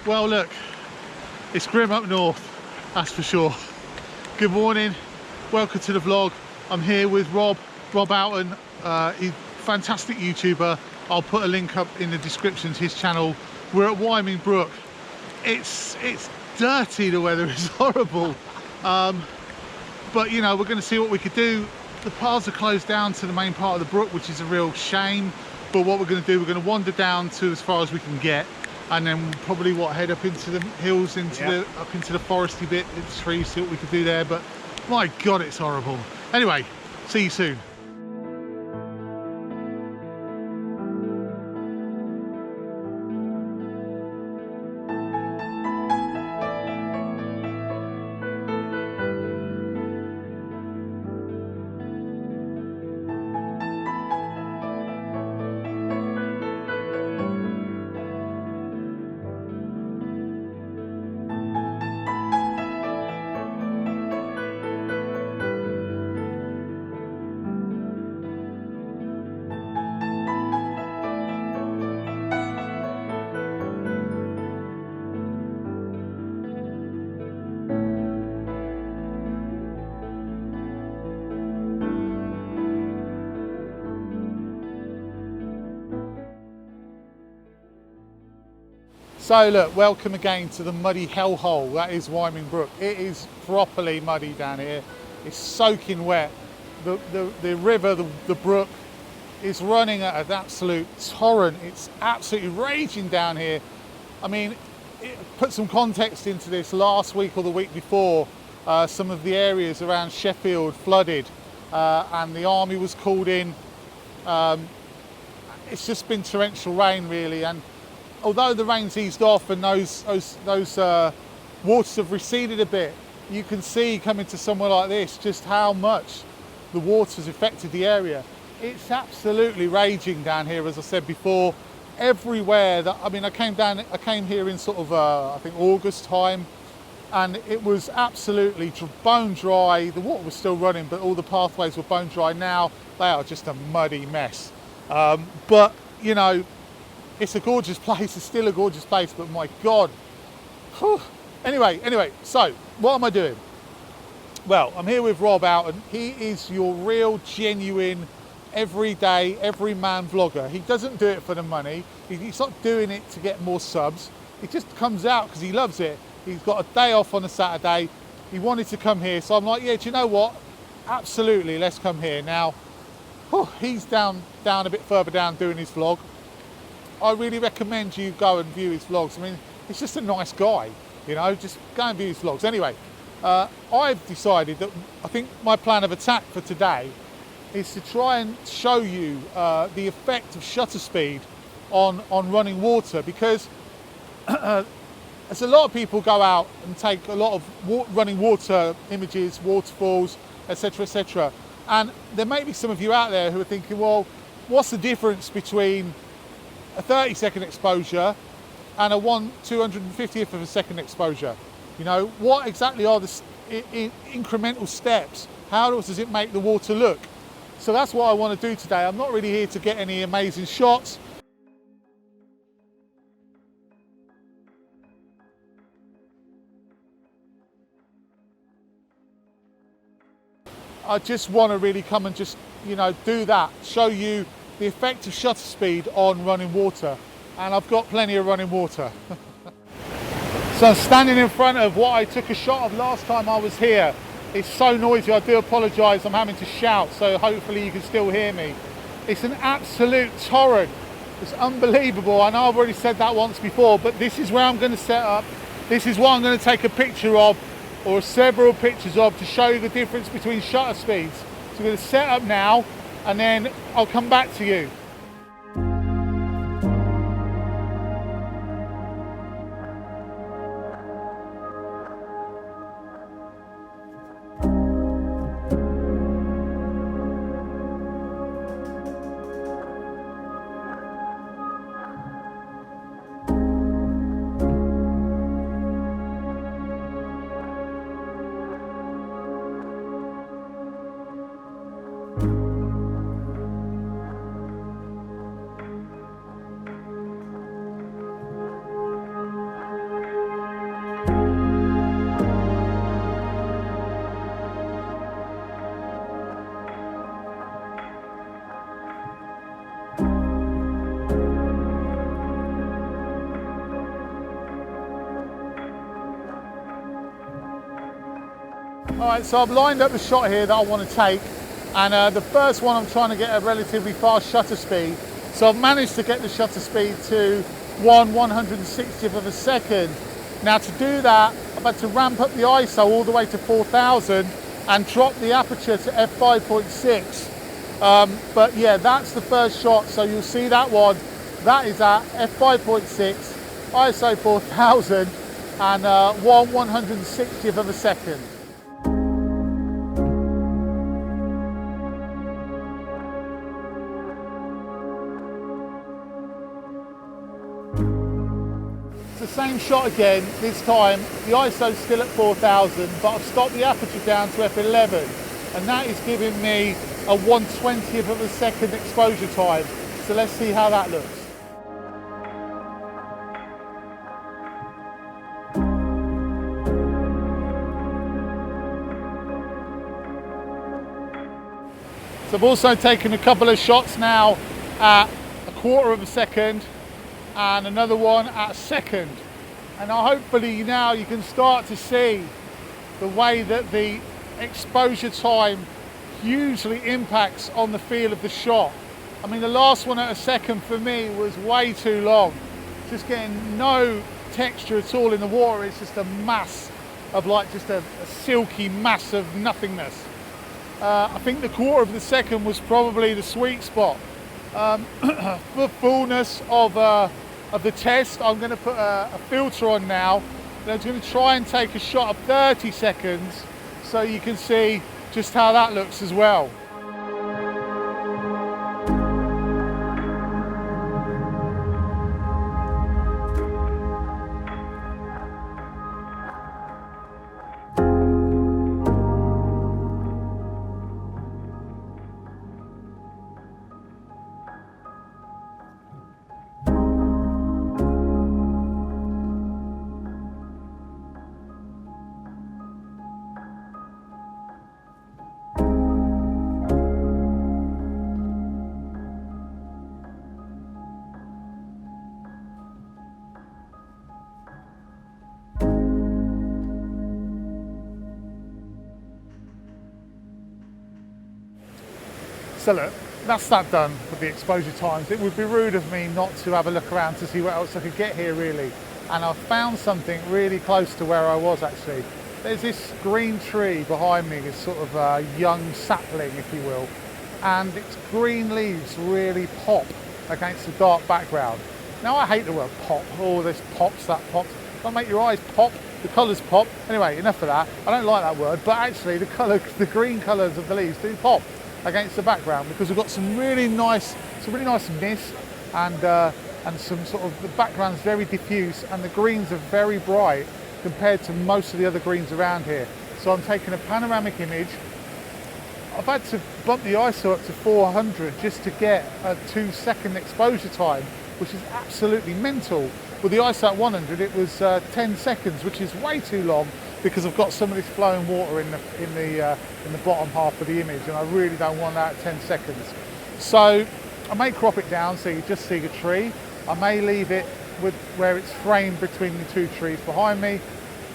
Well, look, it's grim up north, that's for sure. Good morning, welcome to the vlog. I'm here with Rob Outen. He's a fantastic YouTuber. I'll put a link up in the description to his channel. We're at Wyming Brook. It's dirty, the weather is horrible. But you know, we're going to see what we could do. The paths are closed down to the main part of the brook, which is a real shame. But what we're going to do, we're going to wander down to as far as we can get, and then probably head up into the hills, up into the foresty bit, into trees, see what we can do there. But my God, it's horrible. Anyway, see you soon. So look, welcome again to the muddy hellhole that is Wyming Brook. It is properly muddy down here. It's soaking wet. The river, the brook, is running at an absolute torrent. It's absolutely raging down here. I mean, put some context into this. Last week or the week before, some of the areas around Sheffield flooded, and the army was called in. It's just been torrential rain, really, and although the rain's eased off and those waters have receded a bit, you can see coming to somewhere like this just how much the water's affected the area. It's absolutely raging down here, as I said before. Everywhere that I came here in sort of I think August time, and it was absolutely bone dry. The water was still running, but all the pathways were bone dry. Now they are just a muddy mess. But you know, it's a gorgeous place. It's still a gorgeous place, but my God. Whew. Anyway, so what am I doing? Well, I'm here with Rob Outen. He is your real, genuine, everyday, everyman vlogger. He doesn't do it for the money. He's not doing it to get more subs. He just comes out because he loves it. He's got a day off on a Saturday. He wanted to come here, so I'm like, yeah, do you know what? Absolutely, let's come here. Now, he's down a bit further down doing his vlog. I really recommend you go and view his vlogs. I mean, he's just a nice guy, you know, just go and view his vlogs. Anyway, I've decided that I think my plan of attack for today is to try and show you the effect of shutter speed on running water, because as a lot of people go out and take a lot of running water images, waterfalls, etc., and there may be some of you out there who are thinking, well, what's the difference between a 30-second exposure and a 250th of a second exposure? You know, what exactly are the incremental steps? How does it make the water look? So that's what I want to do today. I'm not really here to get any amazing shots. I just want to really come and just, you know, do that, show you the effect of shutter speed on running water, and I've got plenty of running water. So I'm standing in front of what I took a shot of last time I was here. It's so noisy, I do apologise, I'm having to shout, so hopefully you can still hear me. It's an absolute torrent. It's unbelievable. I know I've already said that once before, but this is where I'm going to set up. This is what I'm going to take a picture of, or several pictures of, to show you the difference between shutter speeds. So we're going to set up now, and then I'll come back to you. All right, so I've lined up the shot here that I want to take, and the first one I'm trying to get a relatively fast shutter speed. So I've managed to get the shutter speed to 1/160th of a second. Now to do that, I've had to ramp up the ISO all the way to 4000 and drop the aperture to f5.6. But yeah, that's the first shot. So you'll see that one, that is at f5.6, ISO 4000 and 1/160th of a second. The same shot again, this time the ISO's still at 4000, but I've stopped the aperture down to f11, and that is giving me a 1/20th of a second exposure time. So let's see how that looks. So I've also taken a couple of shots now at 1/4 of a second and another one at a second, and hopefully now you can start to see the way that the exposure time hugely impacts on the feel of the shot. I mean, the last one at a second for me was way too long, just getting no texture at all in the water. It's just a mass of like just a silky mass of nothingness. I think the 1/4 of the second was probably the sweet spot. For fullness of the test, I'm going to put a filter on now, and I'm going to try and take a shot of 30 seconds so you can see just how that looks as well. So look, that's that done with the exposure times. It would be rude of me not to have a look around to see what else I could get here really. And I've found something really close to where I was actually. There's this green tree behind me, this sort of young sapling, if you will. And its green leaves really pop against the dark background. Now I hate the word pop. Oh, this pops, that pops. Don't make your eyes pop, the colours pop. Anyway, enough of that. I don't like that word, but actually the green colours of the leaves do pop against the background, because we've got some really nice mist, and some sort of, the background's very diffuse and the greens are very bright compared to most of the other greens around here. So I'm taking a panoramic image. I've had to bump the ISO up to 400 just to get a 2-second exposure time, which is absolutely mental. With the ISO at 100 it was 10 seconds, which is way too long, because I've got some of this flowing water in the bottom half of the image, and I really don't want that at 10 seconds. So I may crop it down so you just see the tree. I may leave it with where it's framed between the two trees behind me.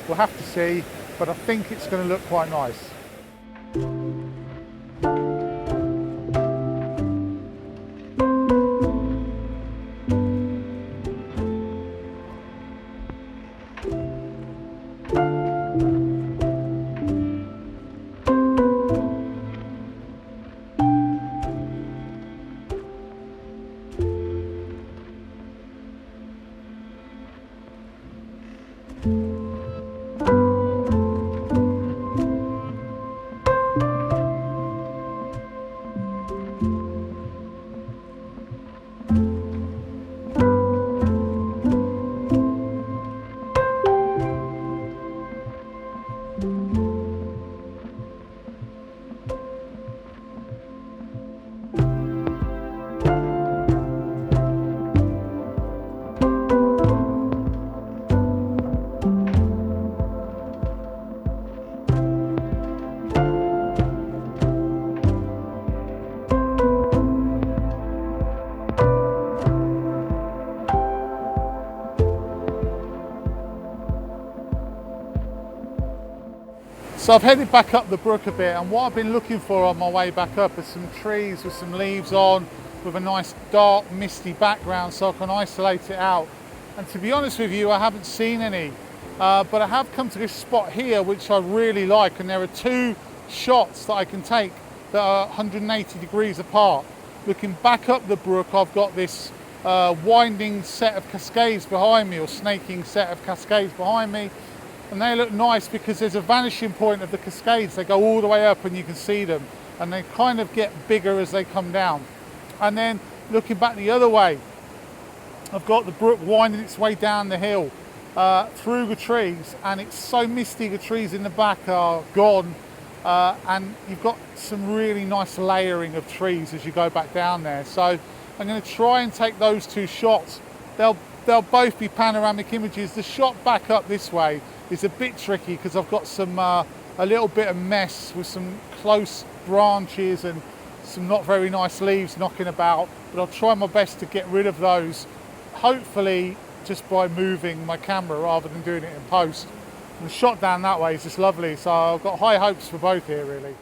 We'll have to see, but I think it's going to look quite nice. So I've headed back up the brook a bit, and what I've been looking for on my way back up are some trees with some leaves on, with a nice dark misty background so I can isolate it out. And to be honest with you, I haven't seen any, but I have come to this spot here which I really like, and there are two shots that I can take that are 180 degrees apart. Looking back up the brook, I've got this winding set of cascades behind me, or snaking set of cascades behind me, and they look nice because there's a vanishing point of the cascades. They go all the way up and you can see them, and they kind of get bigger as they come down. And then looking back the other way, I've got the brook winding its way down the hill through the trees, and it's so misty, the trees in the back are gone, and you've got some really nice layering of trees as you go back down there. So I'm going to try and take those two shots. They'll both be panoramic images. The shot back up this way is a bit tricky because I've got some a little bit of mess with some close branches and some not very nice leaves knocking about, but I'll try my best to get rid of those, hopefully just by moving my camera rather than doing it in post. And the shot down that way is just lovely, so I've got high hopes for both here really.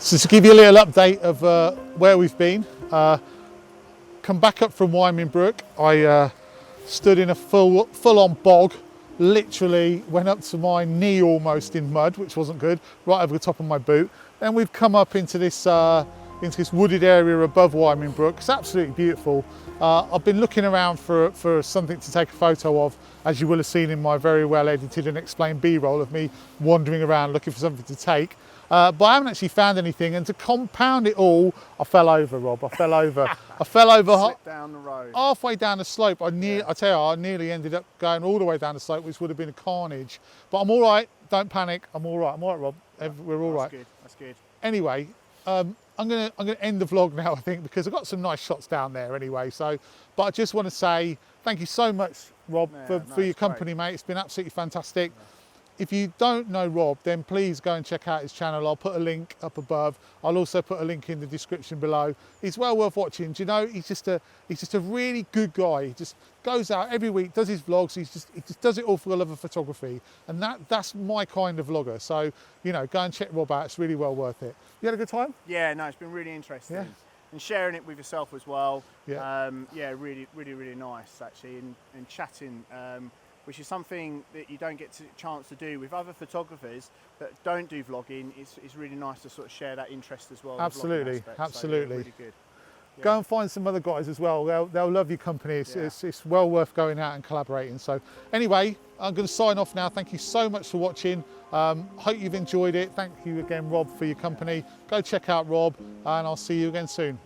So to give you a little update of where we've been, come back up from Wyming Brook. I stood in a full-on bog, literally went up to my knee almost in mud, which wasn't good, right over the top of my boot. Then we've come up into this wooded area above Wyming Brook. It's absolutely beautiful. I've been looking around for something to take a photo of, as you will have seen in my very well edited and explained B-roll of me wandering around looking for something to take. But I haven't actually found anything, and to compound it all, I fell over, Rob. I fell over. I fell over Slipped down the road. Halfway down the slope. I tell you, I nearly ended up going all the way down the slope, which would have been a carnage. But I'm all right. Don't panic. I'm all right. I'm all right, Rob. We're all right. That's good. That's good. Anyway, I'm gonna end the vlog now, I think, because I've got some nice shots down there anyway. So, but I just want to say thank you so much, Rob, for your company, mate. It's been absolutely fantastic. Yeah. If you don't know Rob, then please go and check out his channel. I'll put a link up above. I'll also put a link in the description below. He's well worth watching. Do you know, he's just a really good guy. He just goes out every week, does his vlogs. He just does it all for the love of photography. And that's my kind of vlogger. So, you know, go and check Rob out. It's really well worth it. You had a good time? Yeah, no, it's been really interesting. Yeah. And sharing it with yourself as well. Yeah. Yeah, really nice actually. And chatting. Which is something that you don't get a chance to do with other photographers that don't do vlogging. It's really nice to sort of share that interest as well. Absolutely, absolutely. So, yeah, really good. Yeah. Go and find some other guys as well. They'll love your company. It's well worth going out and collaborating. So anyway, I'm going to sign off now. Thank you so much for watching. Hope you've enjoyed it. Thank you again, Rob, for your company. Go check out Rob, and I'll see you again soon.